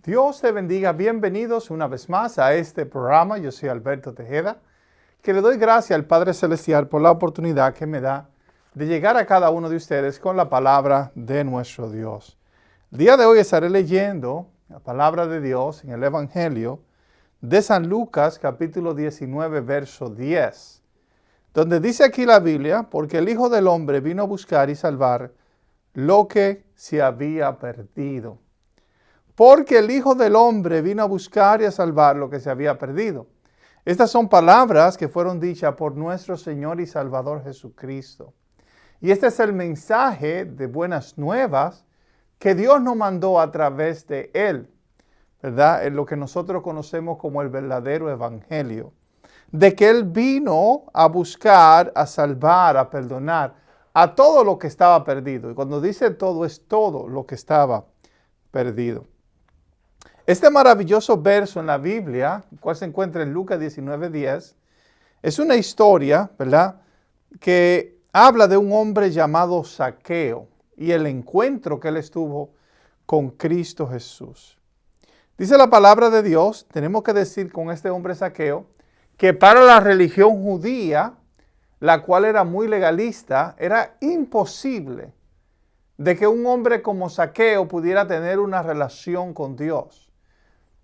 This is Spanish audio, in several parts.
Dios te bendiga. Bienvenidos una vez más a este programa. Yo soy Alberto Tejeda, que le doy gracias al Padre Celestial por la oportunidad que me da de llegar a cada uno de ustedes con la palabra de nuestro Dios. El día de hoy estaré leyendo la palabra de Dios en el Evangelio de San Lucas, capítulo 19, verso 10, donde dice aquí la Biblia: porque el Hijo del Hombre vino a buscar y salvar lo que se había perdido. Porque el Hijo del Hombre vino a buscar y a salvar lo que se había perdido. Estas son palabras que fueron dichas por nuestro Señor y Salvador Jesucristo. Y este es el mensaje de buenas nuevas que Dios nos mandó a través de Él, ¿verdad? En lo que nosotros conocemos como el verdadero evangelio. De que Él vino a buscar, a salvar, a perdonar a todo lo que estaba perdido. Y cuando dice todo, es todo lo que estaba perdido. Este maravilloso verso en la Biblia, el cual se encuentra en Lucas 19:10, es una historia, ¿verdad?, que habla de un hombre llamado Zaqueo y el encuentro que él estuvo con Cristo Jesús. Dice la palabra de Dios, tenemos que decir con este hombre Zaqueo, que para la religión judía, la cual era muy legalista, era imposible de que un hombre como Zaqueo pudiera tener una relación con Dios.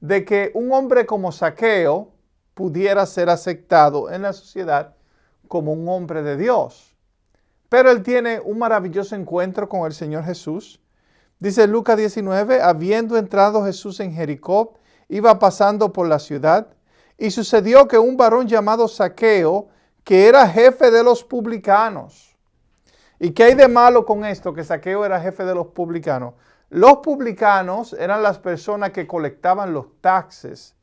De que un hombre como Zaqueo pudiera ser aceptado en la sociedad como un hombre de Dios. Pero él tiene un maravilloso encuentro con el Señor Jesús. Dice Lucas 19, habiendo entrado Jesús en Jericó, iba pasando por la ciudad, y sucedió que un varón llamado Zaqueo, que era jefe de los publicanos. ¿Y qué hay de malo con esto, que Zaqueo era jefe de los publicanos? Los publicanos eran las personas que colectaban los taxes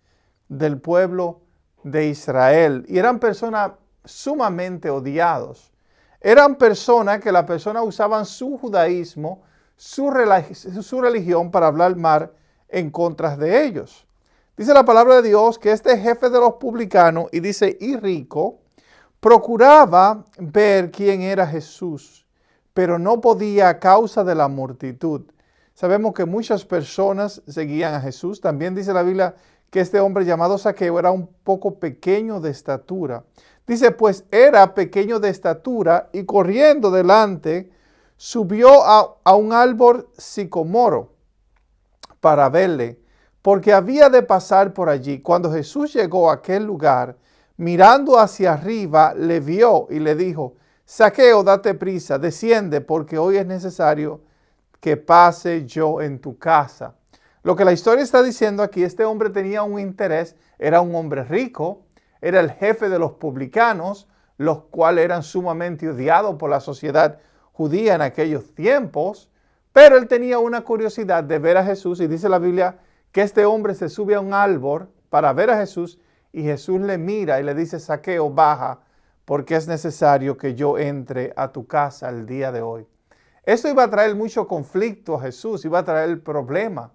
del pueblo de Israel y eran personas sumamente odiados. Eran personas que las personas usaban su judaísmo, su religión para hablar mal en contra de ellos. Dice la palabra de Dios que este jefe de los publicanos, y dice, y rico, procuraba ver quién era Jesús, pero no podía a causa de la multitud. Sabemos que muchas personas seguían a Jesús. También dice la Biblia que este hombre llamado Zaqueo era un poco pequeño de estatura. Dice, pues era pequeño de estatura y corriendo delante, subió a un árbol sicomoro para verle, porque había de pasar por allí. Cuando Jesús llegó a aquel lugar, mirando hacia arriba, le vio y le dijo, Zaqueo, date prisa, desciende, porque hoy es necesario que pase yo en tu casa. Lo que la historia está diciendo aquí, este hombre tenía un interés, era un hombre rico, era el jefe de los publicanos, los cuales eran sumamente odiados por la sociedad judía en aquellos tiempos, pero él tenía una curiosidad de ver a Jesús, y dice la Biblia que este hombre se sube a un árbol para ver a Jesús, y Jesús le mira y le dice, Zaqueo, baja, porque es necesario que yo entre a tu casa el día de hoy. Esto iba a traer mucho conflicto a Jesús, iba a traer problema,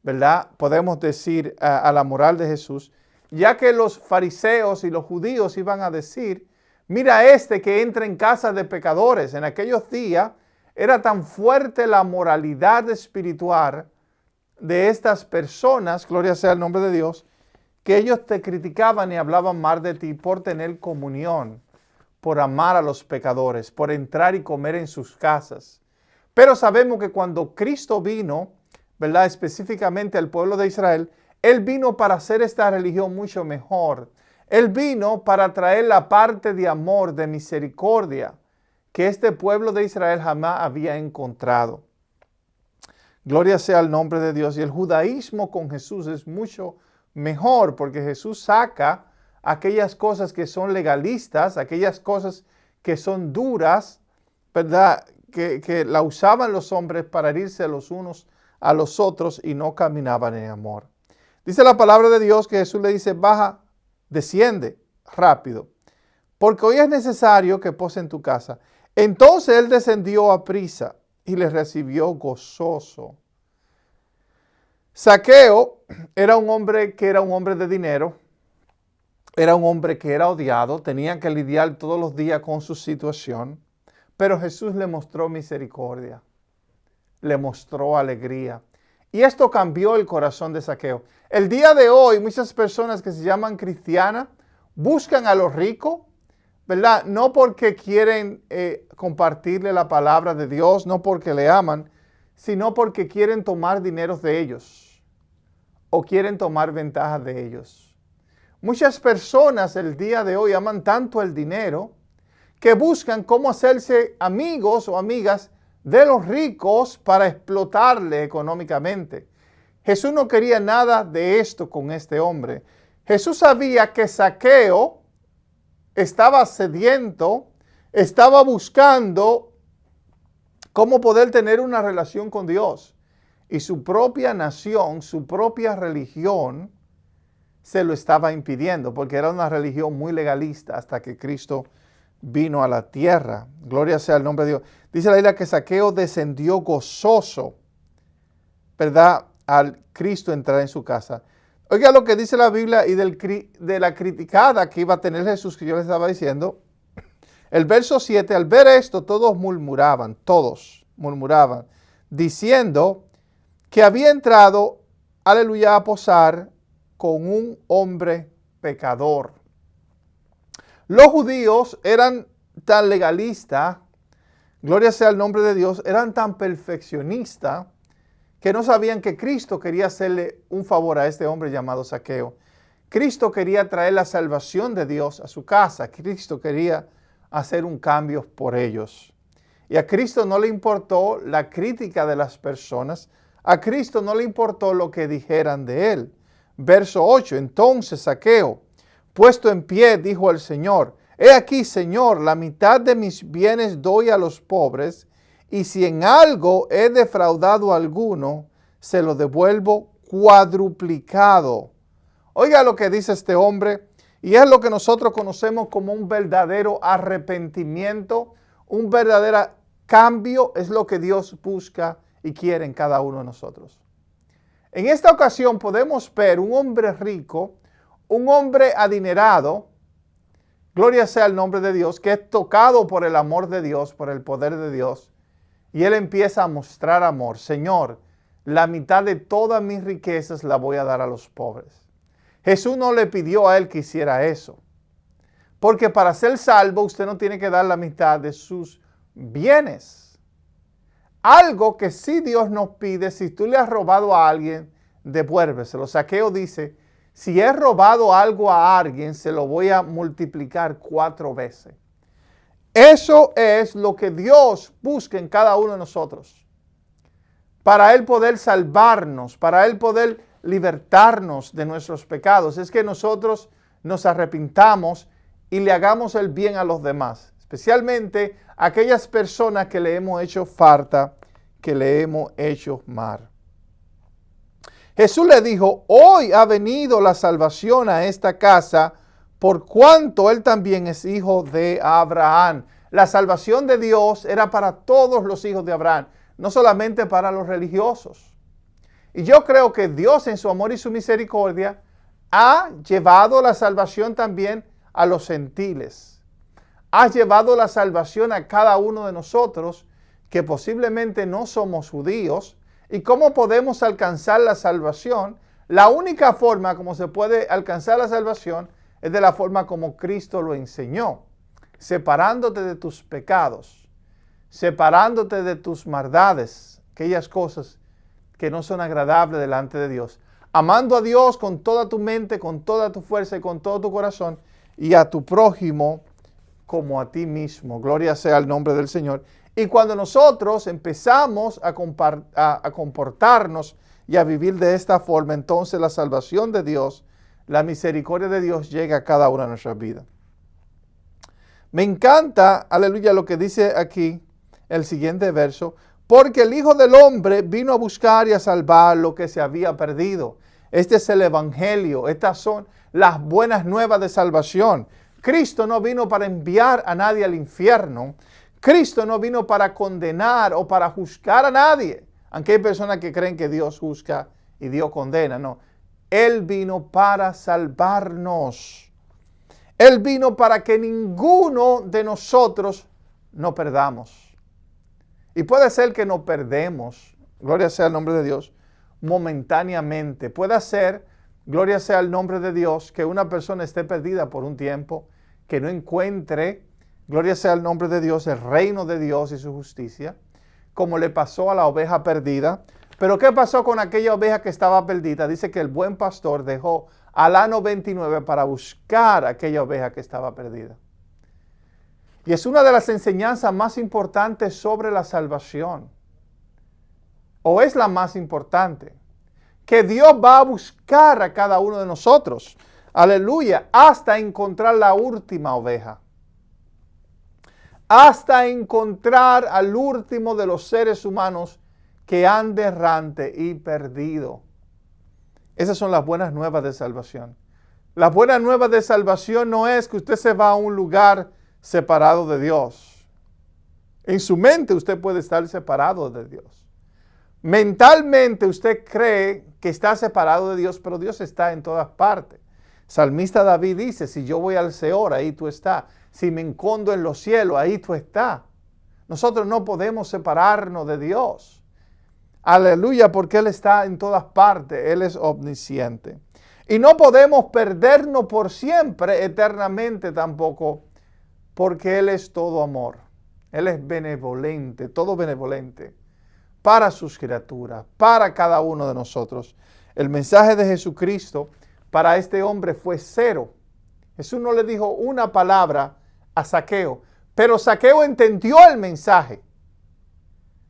¿verdad? Podemos decir a la moral de Jesús, ya que los fariseos y los judíos iban a decir, mira este que entra en casa de pecadores. En aquellos días era tan fuerte la moralidad espiritual de estas personas, gloria sea el nombre de Dios, que ellos te criticaban y hablaban mal de ti por tener comunión, por amar a los pecadores, por entrar y comer en sus casas. Pero sabemos que cuando Cristo vino, ¿verdad?, específicamente al pueblo de Israel, Él vino para hacer esta religión mucho mejor. Él vino para traer la parte de amor, de misericordia, que este pueblo de Israel jamás había encontrado. Gloria sea el nombre de Dios. Y el judaísmo con Jesús es mucho mejor, porque Jesús saca aquellas cosas que son legalistas, aquellas cosas que son duras, ¿verdad?, que la usaban los hombres para herirse los unos a los otros y no caminaban en amor. Dice la palabra de Dios que Jesús le dice, baja, desciende rápido, porque hoy es necesario que pose en tu casa. Entonces él descendió a prisa y le recibió gozoso. Zaqueo era un hombre de dinero, era un hombre que era odiado, tenía que lidiar todos los días con su situación, pero Jesús le mostró misericordia, le mostró alegría Y esto cambió el corazón de Zaqueo. El día de hoy, muchas personas que se llaman cristianas buscan a los ricos, ¿verdad? No porque quieren compartirle la palabra de Dios, no porque le aman, sino porque quieren tomar dinero de ellos o quieren tomar ventaja de ellos. Muchas personas el día de hoy aman tanto el dinero que buscan cómo hacerse amigos o amigas de los ricos para explotarle económicamente. Jesús no quería nada de esto con este hombre. Jesús sabía que Zaqueo estaba sediento, estaba buscando cómo poder tener una relación con Dios. Y su propia nación, su propia religión, se lo estaba impidiendo, porque era una religión muy legalista hasta que Cristo vino a la tierra. Gloria sea el nombre de Dios. Dice la Biblia que Zaqueo descendió gozoso, ¿verdad?, al Cristo entrar en su casa. Oiga lo que dice la Biblia y de la criticada que iba a tener Jesús, que yo les estaba diciendo. El verso 7, al ver esto, todos murmuraban, diciendo que había entrado, aleluya, a posar con un hombre pecador. Los judíos eran tan legalistas, gloria sea el nombre de Dios, eran tan perfeccionistas que no sabían que Cristo quería hacerle un favor a este hombre llamado Zaqueo. Cristo quería traer la salvación de Dios a su casa. Cristo quería hacer un cambio por ellos. Y a Cristo no le importó la crítica de las personas. A Cristo no le importó lo que dijeran de él. Verso 8, entonces Zaqueo, puesto en pie, dijo al Señor, he aquí, Señor, la mitad de mis bienes doy a los pobres, y si en algo he defraudado a alguno, se lo devuelvo cuadruplicado. Oiga lo que dice este hombre, y es lo que nosotros conocemos como un verdadero arrepentimiento, un verdadero cambio, es lo que Dios busca y quiere en cada uno de nosotros. En esta ocasión podemos ver un hombre rico, un hombre adinerado, gloria sea el nombre de Dios, que es tocado por el amor de Dios, por el poder de Dios, y él empieza a mostrar amor. Señor, la mitad de todas mis riquezas la voy a dar a los pobres. Jesús no le pidió a él que hiciera eso, porque para ser salvo usted no tiene que dar la mitad de sus bienes. Algo que sí Dios nos pide, si tú le has robado a alguien, devuélveselo. Zaqueo dice, si he robado algo a alguien, se lo voy a multiplicar 4 veces. Eso es lo que Dios busca en cada uno de nosotros. Para Él poder salvarnos, para Él poder libertarnos de nuestros pecados, es que nosotros nos arrepintamos y le hagamos el bien a los demás. Especialmente a aquellas personas que le hemos hecho falta, que le hemos hecho mal. Jesús le dijo, hoy ha venido la salvación a esta casa, por cuanto él también es hijo de Abraham. La salvación de Dios era para todos los hijos de Abraham, no solamente para los religiosos. Y yo creo que Dios en su amor y su misericordia ha llevado la salvación también a los gentiles. Ha llevado la salvación a cada uno de nosotros que posiblemente no somos judíos. ¿Y cómo podemos alcanzar la salvación? La única forma como se puede alcanzar la salvación es de la forma como Cristo lo enseñó, separándote de tus pecados, separándote de tus maldades, aquellas cosas que no son agradables delante de Dios, amando a Dios con toda tu mente, con toda tu fuerza y con todo tu corazón, y a tu prójimo como a ti mismo. Gloria sea el nombre del Señor. Y cuando nosotros empezamos a comportarnos y a vivir de esta forma, entonces la salvación de Dios, la misericordia de Dios llega a cada una de nuestras vidas. Me encanta, aleluya, lo que dice aquí el siguiente verso, porque el Hijo del Hombre vino a buscar y a salvar lo que se había perdido. Este es el Evangelio, estas son las buenas nuevas de salvación. Cristo no vino para enviar a nadie al infierno. Cristo no vino para condenar o para juzgar a nadie. Aunque hay personas que creen que Dios juzga y Dios condena, no. Él vino para salvarnos. Él vino para que ninguno de nosotros no perdamos. Y puede ser que no perdemos, gloria sea el nombre de Dios, momentáneamente. Puede ser, gloria sea el nombre de Dios, que una persona esté perdida por un tiempo, que no encuentre, gloria sea el nombre de Dios, el reino de Dios y su justicia, como le pasó a la oveja perdida. Pero ¿qué pasó con aquella oveja que estaba perdida? Dice que el buen pastor dejó al ano 29 para buscar aquella oveja que estaba perdida. Y es una de las enseñanzas más importantes sobre la salvación. O es la más importante. Que Dios va a buscar a cada uno de nosotros. Aleluya. Hasta encontrar la última oveja. Hasta encontrar al último de los seres humanos que anda errante y perdido. Esas son las buenas nuevas de salvación. Las buenas nuevas de salvación no es que usted se va a un lugar separado de Dios. En su mente usted puede estar separado de Dios. Mentalmente usted cree que está separado de Dios, pero Dios está en todas partes. Salmista David dice, si yo voy al Seol, ahí tú estás. Si me escondo en los cielos, ahí tú estás. Nosotros no podemos separarnos de Dios. Aleluya, porque Él está en todas partes. Él es omnisciente. Y no podemos perdernos por siempre, eternamente tampoco, porque Él es todo amor. Él es benevolente, todo benevolente para sus criaturas, para cada uno de nosotros. El mensaje de Jesucristo para este hombre fue cero. Jesús no le dijo una palabra a Zaqueo, pero Zaqueo entendió el mensaje.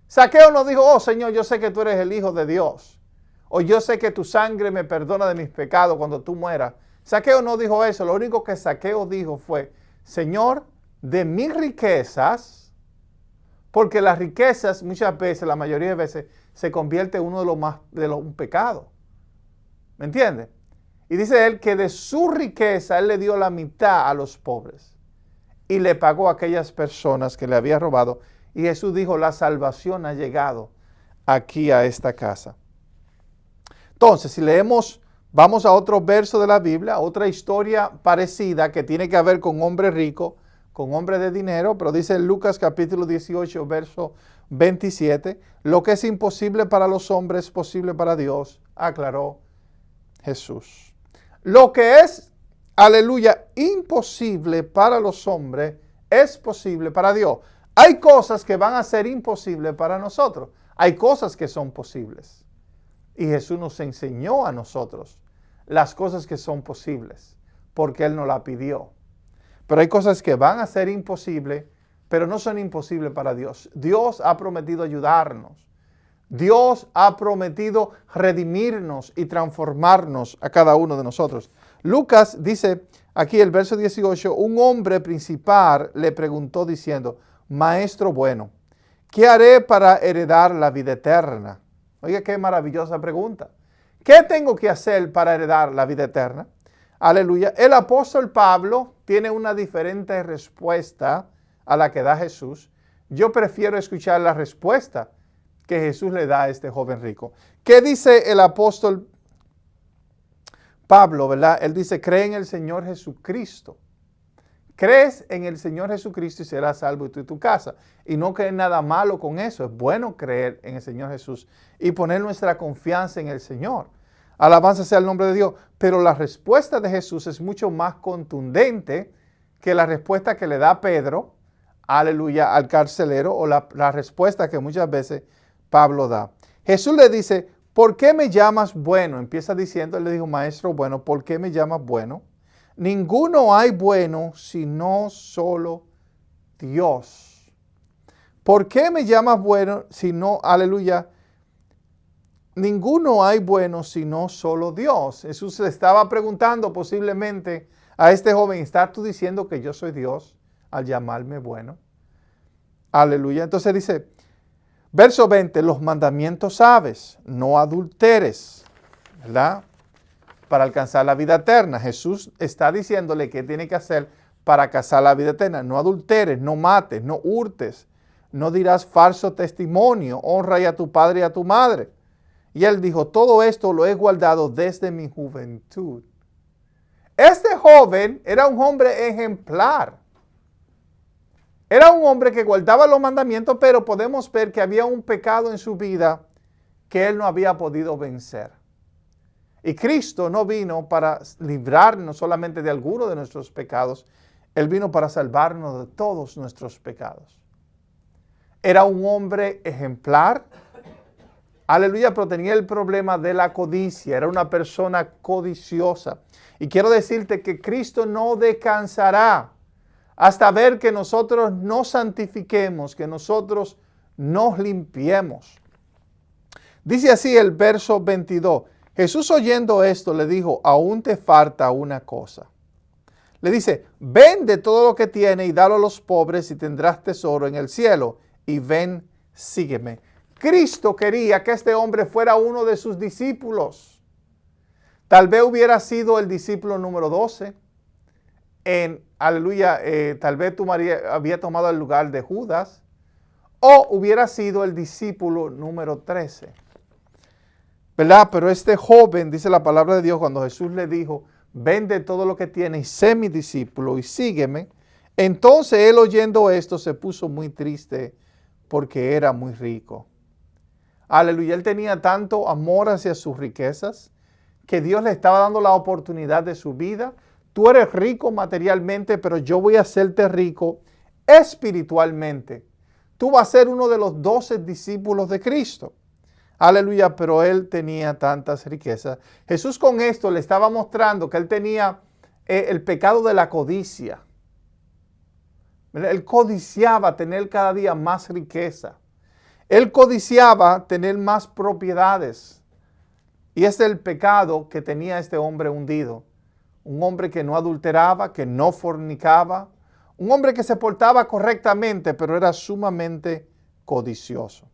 Zaqueo no dijo, oh Señor, yo sé que tú eres el Hijo de Dios, o yo sé que tu sangre me perdona de mis pecados cuando tú mueras. Zaqueo no dijo eso. Lo único que Zaqueo dijo fue, Señor, de mis riquezas, porque las riquezas muchas veces, la mayoría de veces, se convierte en uno de un pecado. ¿Me entiende? Y dice él que de su riqueza él le dio la mitad a los pobres y le pagó a aquellas personas que le había robado. Y Jesús dijo, la salvación ha llegado aquí a esta casa. Entonces, si leemos, vamos a otro verso de la Biblia, otra historia parecida que tiene que ver con hombre rico, con hombre de dinero, pero dice en Lucas capítulo 18, verso 27, lo que es imposible para los hombres es posible para Dios, aclaró Jesús. Lo que es, aleluya, imposible para los hombres es posible para Dios. Hay cosas que van a ser imposibles para nosotros. Hay cosas que son posibles. Y Jesús nos enseñó a nosotros las cosas que son posibles, porque Él nos la pidió. Pero hay cosas que van a ser imposibles, pero no son imposibles para Dios. Dios ha prometido ayudarnos. Dios ha prometido redimirnos y transformarnos a cada uno de nosotros. Lucas dice aquí el verso 18, un hombre principal le preguntó diciendo, Maestro bueno, ¿qué haré para heredar la vida eterna? Oiga, qué maravillosa pregunta. ¿Qué tengo que hacer para heredar la vida eterna? Aleluya. El apóstol Pablo tiene una diferente respuesta a la que da Jesús. Yo prefiero escuchar la respuesta que Jesús le da a este joven rico. ¿Qué dice el apóstol Pablo, verdad? Él dice, cree en el Señor Jesucristo. Crees en el Señor Jesucristo y serás salvo y tú y tu casa. Y no crees nada malo con eso. Es bueno creer en el Señor Jesús y poner nuestra confianza en el Señor. Alabanza sea el nombre de Dios. Pero la respuesta de Jesús es mucho más contundente que la respuesta que le da Pedro, aleluya, al carcelero, o la respuesta que muchas veces Pablo da. Jesús le dice, ¿por qué me llamas bueno? Empieza diciendo, él le dijo, Maestro bueno, ¿por qué me llamas bueno? Ninguno hay bueno sino solo Dios. ¿Por qué me llamas bueno sino, aleluya, ninguno hay bueno sino solo Dios? Jesús le estaba preguntando posiblemente a este joven, ¿estás tú diciendo que yo soy Dios al llamarme bueno? Aleluya. Entonces dice, verso 20, los mandamientos sabes, no adulteres, ¿verdad? Para alcanzar la vida eterna. Jesús está diciéndole qué tiene que hacer para alcanzar la vida eterna. No adulteres, no mates, no hurtes, no dirás falso testimonio, honra a tu padre y a tu madre. Y él dijo, todo esto lo he guardado desde mi juventud. Este joven era un hombre ejemplar. Era un hombre que guardaba los mandamientos, pero podemos ver que había un pecado en su vida que él no había podido vencer. Y Cristo no vino para librarnos solamente de algunos de nuestros pecados, Él vino para salvarnos de todos nuestros pecados. Era un hombre ejemplar, aleluya, pero tenía el problema de la codicia, era una persona codiciosa. Y quiero decirte que Cristo no descansará hasta ver que nosotros nos santifiquemos, que nosotros nos limpiemos. Dice así el verso 22. Jesús oyendo esto le dijo, aún te falta una cosa. Le dice, vende todo lo que tienes y dalo a los pobres y tendrás tesoro en el cielo. Y ven, sígueme. Cristo quería que este hombre fuera uno de sus discípulos. Tal vez hubiera sido el discípulo número 12. Aleluya, tal vez había tomado el lugar de Judas. O hubiera sido el discípulo número 13. ¿Verdad? Pero este joven, dice la palabra de Dios, cuando Jesús le dijo, vende todo lo que tienes y sé mi discípulo y sígueme. Entonces él oyendo esto se puso muy triste porque era muy rico. Aleluya, él tenía tanto amor hacia sus riquezas que Dios le estaba dando la oportunidad de su vida. Tú eres rico materialmente, pero yo voy a hacerte rico espiritualmente. Tú vas a ser uno de los 12 discípulos de Cristo. Aleluya, pero él tenía tantas riquezas. Jesús con esto le estaba mostrando que él tenía el pecado de la codicia. Él codiciaba tener cada día más riqueza. Él codiciaba tener más propiedades. Y ese es el pecado que tenía este hombre hundido. Un hombre que no adulteraba, que no fornicaba. Un hombre que se portaba correctamente, pero era sumamente codicioso.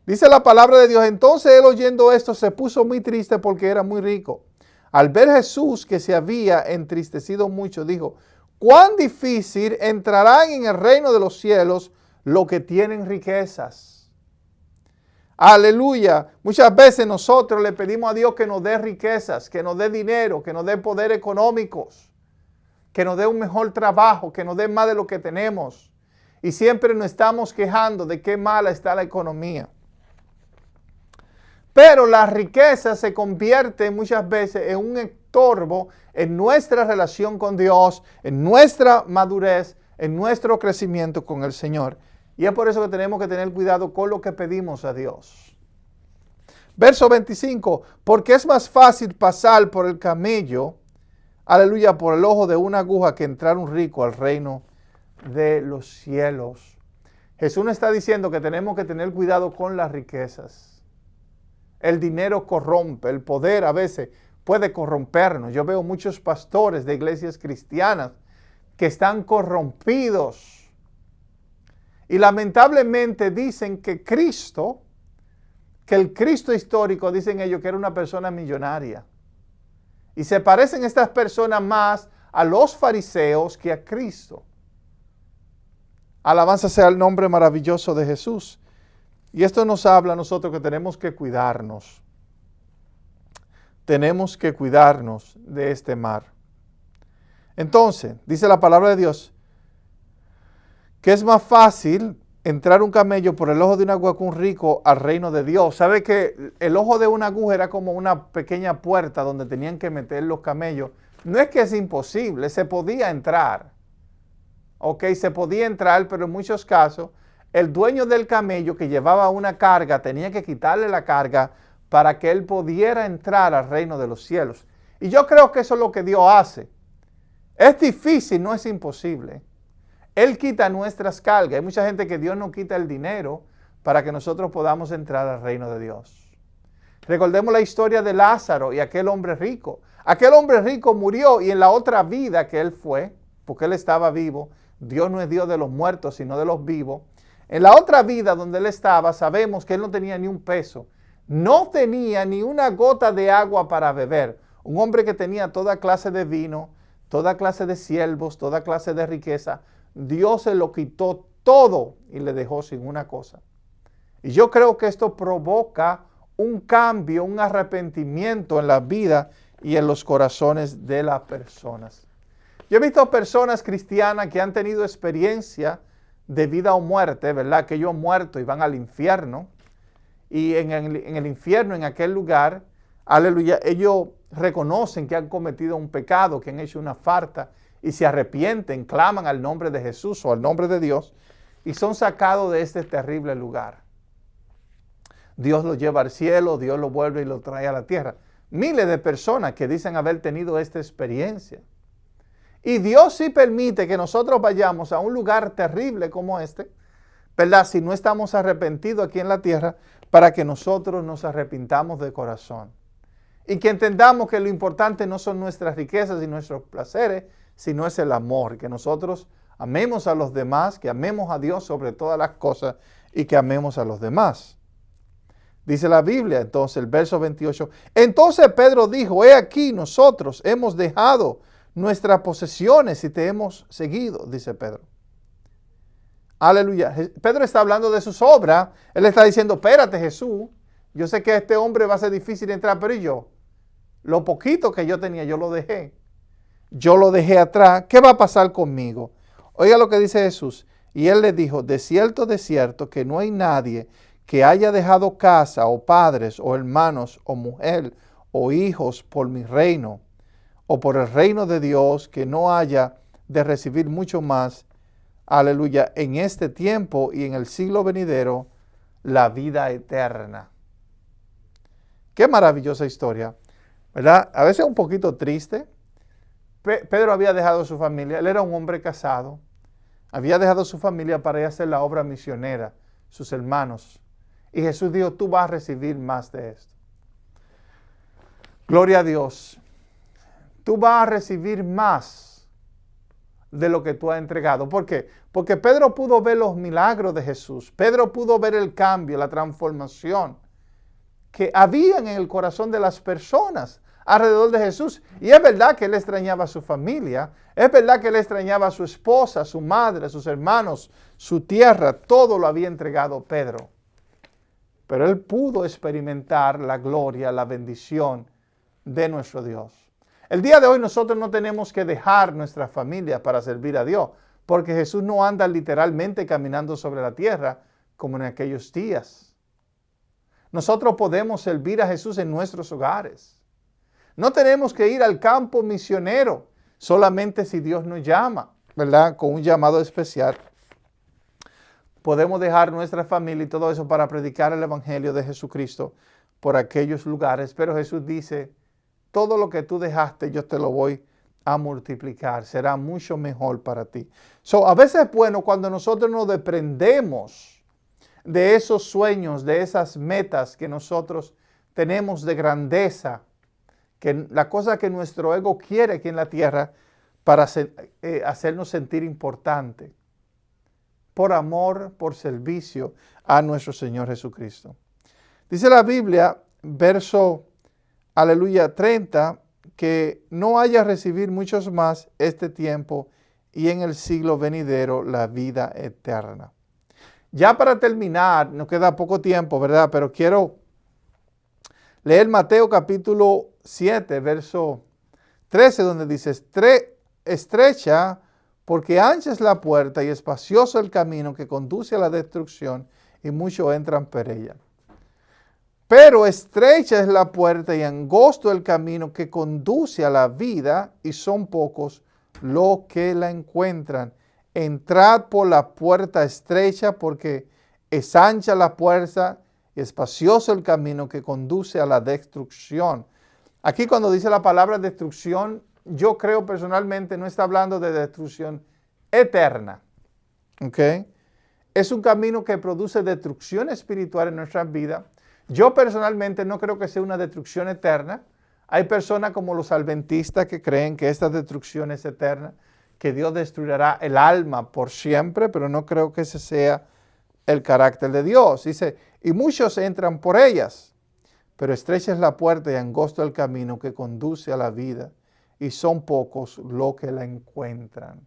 Dice la palabra de Dios, entonces él oyendo esto se puso muy triste porque era muy rico. Al ver Jesús que se había entristecido mucho, dijo, cuán difícil entrarán en el reino de los cielos los que tienen riquezas. Aleluya. Muchas veces nosotros le pedimos a Dios que nos dé riquezas, que nos dé dinero, que nos dé poder económicos, que nos dé un mejor trabajo, que nos dé más de lo que tenemos. Y siempre nos estamos quejando de qué mala está la economía. Pero la riqueza se convierte muchas veces en un estorbo en nuestra relación con Dios, en nuestra madurez, en nuestro crecimiento con el Señor. Y es por eso que tenemos que tener cuidado con lo que pedimos a Dios. Verso 25, porque es más fácil pasar por el camello, aleluya, por el ojo de una aguja que entrar un rico al reino de los cielos. Jesús nos está diciendo que tenemos que tener cuidado con las riquezas. El dinero corrompe, el poder a veces puede corrompernos. Yo veo muchos pastores de iglesias cristianas que están corrompidos. Y lamentablemente dicen que Cristo, que el Cristo histórico, dicen ellos que era una persona millonaria. Y se parecen estas personas más a los fariseos que a Cristo. Alabanza sea el nombre maravilloso de Jesús. Y esto nos habla a nosotros que tenemos que cuidarnos. Tenemos que cuidarnos de este mar. Entonces, dice la palabra de Dios, que es más fácil entrar un camello por el ojo de una aguja que un rico al reino de Dios. ¿Sabe que el ojo de una aguja era como una pequeña puerta donde tenían que meter los camellos? No es que es imposible, se podía entrar. Ok, se podía entrar, pero en muchos casos el dueño del camello que llevaba una carga tenía que quitarle la carga para que él pudiera entrar al reino de los cielos. Y yo creo que eso es lo que Dios hace. Es difícil, no es imposible. Él quita nuestras cargas. Hay mucha gente que Dios no quita el dinero para que nosotros podamos entrar al reino de Dios. Recordemos la historia de Lázaro y aquel hombre rico. Aquel hombre rico murió y en la otra vida que él fue, porque él estaba vivo, Dios no es Dios de los muertos, sino de los vivos. En la otra vida donde él estaba, sabemos que él no tenía ni un peso. No tenía ni una gota de agua para beber. Un hombre que tenía toda clase de vino, toda clase de siervos, toda clase de riqueza. Dios se lo quitó todo y le dejó sin una cosa. Y yo creo que esto provoca un cambio, un arrepentimiento en la vida y en los corazones de las personas. Yo he visto personas cristianas que han tenido experiencia de vida o muerte, ¿verdad? Que ellos han muerto y van al infierno. y en el infierno, en aquel lugar, aleluya, ellos reconocen que han cometido un pecado, que han hecho una falta y se arrepienten, claman al nombre de Jesús o al nombre de Dios y son sacados de este terrible lugar. Dios los lleva al cielo, Dios los vuelve y los trae a la tierra. Miles de personas que dicen haber tenido esta experiencia. Y Dios sí permite que nosotros vayamos a un lugar terrible como este, ¿verdad? Si no estamos arrepentidos aquí en la tierra, para que nosotros nos arrepintamos de corazón. Y que entendamos que lo importante no son nuestras riquezas y nuestros placeres, sino es el amor. Que nosotros amemos a los demás, que amemos a Dios sobre todas las cosas y que amemos a los demás. Dice la Biblia, entonces, el verso 28. Entonces Pedro dijo, he aquí nosotros hemos dejado nuestras posesiones y te hemos seguido, dice Pedro. Aleluya. Pedro está hablando de sus obras. Él está diciendo, espérate Jesús, yo sé que este hombre va a ser difícil entrar, pero yo, lo poquito que yo tenía, yo lo dejé. Yo lo dejé atrás. ¿Qué va a pasar conmigo? Oiga lo que dice Jesús. Y él le dijo, de cierto, que no hay nadie que haya dejado casa o padres o hermanos o mujer o hijos por mi reino o por el reino de Dios que no haya de recibir mucho más, aleluya, en este tiempo y en el siglo venidero, la vida eterna. Qué maravillosa historia, ¿verdad? A veces un poquito triste. Pedro había dejado su familia, él era un hombre casado, había dejado su familia para ir a hacer la obra misionera, sus hermanos. Y Jesús dijo, tú vas a recibir más de esto. Gloria a Dios. Tú vas a recibir más de lo que tú has entregado. ¿Por qué? Porque Pedro pudo ver los milagros de Jesús. Pedro pudo ver el cambio, la transformación que había en el corazón de las personas alrededor de Jesús. Y es verdad que él extrañaba a su familia. Es verdad que él extrañaba a su esposa, a su madre, a sus hermanos, su tierra. Todo lo había entregado Pedro. Pero él pudo experimentar la gloria, la bendición de nuestro Dios. El día de hoy nosotros no tenemos que dejar nuestra familia para servir a Dios, porque Jesús no anda literalmente caminando sobre la tierra como en aquellos días. Nosotros podemos servir a Jesús en nuestros hogares. No tenemos que ir al campo misionero solamente si Dios nos llama, ¿verdad? Con un llamado especial. Podemos dejar nuestra familia y todo eso para predicar el Evangelio de Jesucristo por aquellos lugares. Pero Jesús dice, todo lo que tú dejaste yo te lo voy a multiplicar. Será mucho mejor para ti. A veces es bueno cuando nosotros nos desprendemos de esos sueños, de esas metas que nosotros tenemos de grandeza, que la cosa que nuestro ego quiere aquí en la tierra para hacernos sentir importante. Por amor, por servicio a nuestro Señor Jesucristo. Dice la Biblia, verso, aleluya, 30, que no haya recibir muchos más este tiempo y en el siglo venidero la vida eterna. Ya para terminar, nos queda poco tiempo, ¿verdad? Pero quiero leer Mateo capítulo 7, verso 13, donde dice, estrecha, porque ancha es la puerta y espacioso el camino que conduce a la destrucción y muchos entran por ella. Pero estrecha es la puerta y angosto el camino que conduce a la vida y son pocos los que la encuentran. Entrad por la puerta estrecha porque es ancha la puerta y espacioso el camino que conduce a la destrucción. Aquí cuando dice la palabra destrucción, yo creo personalmente no está hablando de destrucción eterna. ¿Ok? Es un camino que produce destrucción espiritual en nuestras vidas. Yo personalmente no creo que sea una destrucción eterna. Hay personas como los adventistas que creen que esta destrucción es eterna, que Dios destruirá el alma por siempre, pero no creo que ese sea el carácter de Dios. Dice, y muchos entran por ellas, pero estrecha es la puerta y angosto el camino que conduce a la vida, y son pocos los que la encuentran.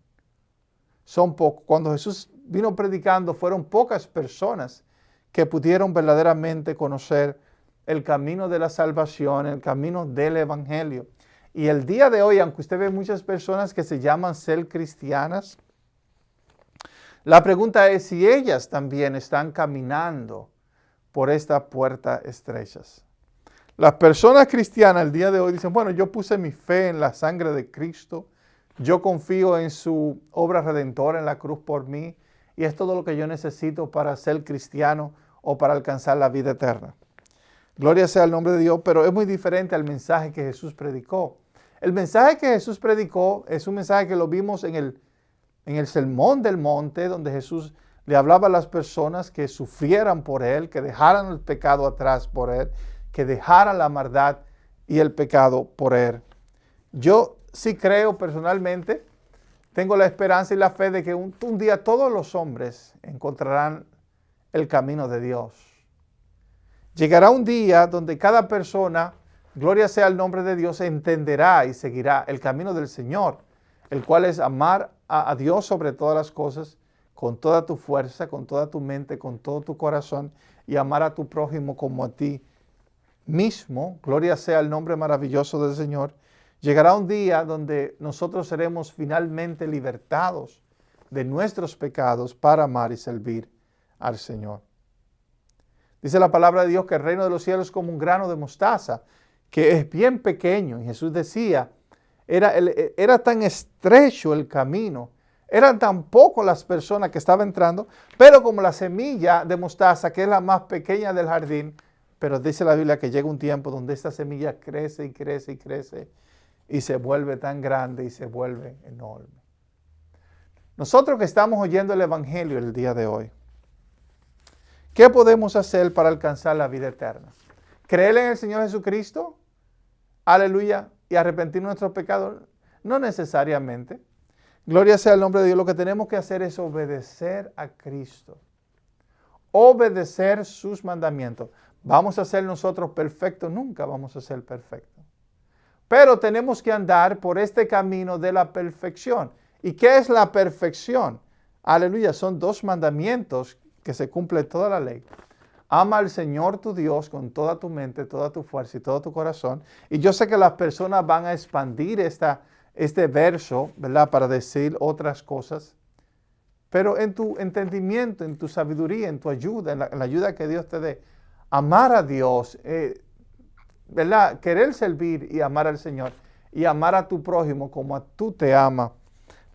Son pocos. Cuando Jesús vino predicando, fueron pocas personas que pudieron verdaderamente conocer el camino de la salvación, el camino del Evangelio. Y el día de hoy, aunque usted ve muchas personas que se llaman ser cristianas, la pregunta es si ellas también están caminando por esta puerta estrechas. Las personas cristianas el día de hoy dicen, bueno, yo puse mi fe en la sangre de Cristo, yo confío en su obra redentora en la cruz por mí, y es todo lo que yo necesito para ser cristiano o para alcanzar la vida eterna. Gloria sea el nombre de Dios, pero es muy diferente al mensaje que Jesús predicó. El mensaje que Jesús predicó es un mensaje que lo vimos en el Sermón del Monte, donde Jesús le hablaba a las personas que sufrieran por Él, que dejaran el pecado atrás por Él, que dejaran la maldad y el pecado por Él. Yo sí creo personalmente, tengo la esperanza y la fe de que un día todos los hombres encontrarán el camino de Dios. Llegará un día donde cada persona, gloria sea el nombre de Dios, entenderá y seguirá el camino del Señor, el cual es amar a Dios sobre todas las cosas, con toda tu fuerza, con toda tu mente, con todo tu corazón, y amar a tu prójimo como a ti mismo. Gloria sea el nombre maravilloso del Señor. Llegará un día donde nosotros seremos finalmente libertados de nuestros pecados para amar y servir al Señor. Dice la palabra de Dios que el reino de los cielos es como un grano de mostaza, que es bien pequeño. Y Jesús decía, era tan estrecho el camino, eran tan pocas las personas que estaban entrando, pero como la semilla de mostaza, que es la más pequeña del jardín, pero dice la Biblia que llega un tiempo donde esta semilla crece y crece y crece, y se vuelve tan grande y se vuelve enorme. Nosotros que estamos oyendo el Evangelio el día de hoy, ¿qué podemos hacer para alcanzar la vida eterna? ¿Creer en el Señor Jesucristo? Aleluya. ¿Y arrepentir nuestros pecados? No necesariamente. Gloria sea el nombre de Dios. Lo que tenemos que hacer es obedecer a Cristo. Obedecer sus mandamientos. ¿Vamos a ser nosotros perfectos? Nunca vamos a ser perfectos. Pero tenemos que andar por este camino de la perfección. ¿Y qué es la perfección? Aleluya. Son 2 mandamientos que se cumple toda la ley. Ama al Señor tu Dios con toda tu mente, toda tu fuerza y todo tu corazón. Y yo sé que las personas van a expandir este verso, ¿verdad? Para decir otras cosas. Pero en tu entendimiento, en tu sabiduría, en tu ayuda, en la ayuda que Dios te dé, amar a Dios, ¿verdad? Querer servir y amar al Señor. Y amar a tu prójimo como tú te amas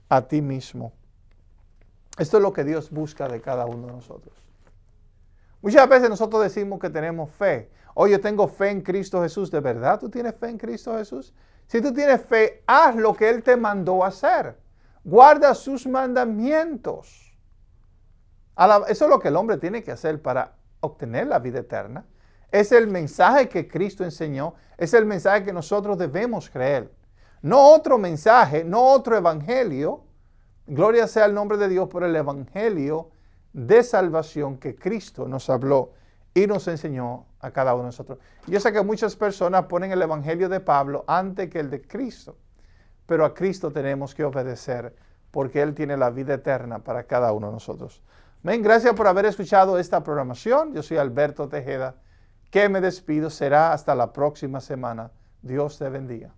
a ti mismo. Esto es lo que Dios busca de cada uno de nosotros. Muchas veces nosotros decimos que tenemos fe. Oye, yo tengo fe en Cristo Jesús. ¿De verdad tú tienes fe en Cristo Jesús? Si tú tienes fe, haz lo que Él te mandó hacer. Guarda sus mandamientos. Eso es lo que el hombre tiene que hacer para obtener la vida eterna. Es el mensaje que Cristo enseñó. Es el mensaje que nosotros debemos creer. No otro mensaje, no otro evangelio. Gloria sea el nombre de Dios por el evangelio de salvación que Cristo nos habló y nos enseñó a cada uno de nosotros. Yo sé que muchas personas ponen el evangelio de Pablo antes que el de Cristo, pero a Cristo tenemos que obedecer porque Él tiene la vida eterna para cada uno de nosotros. Amén. Gracias por haber escuchado esta programación. Yo soy Alberto Tejeda, que me despido. Será hasta la próxima semana. Dios te bendiga.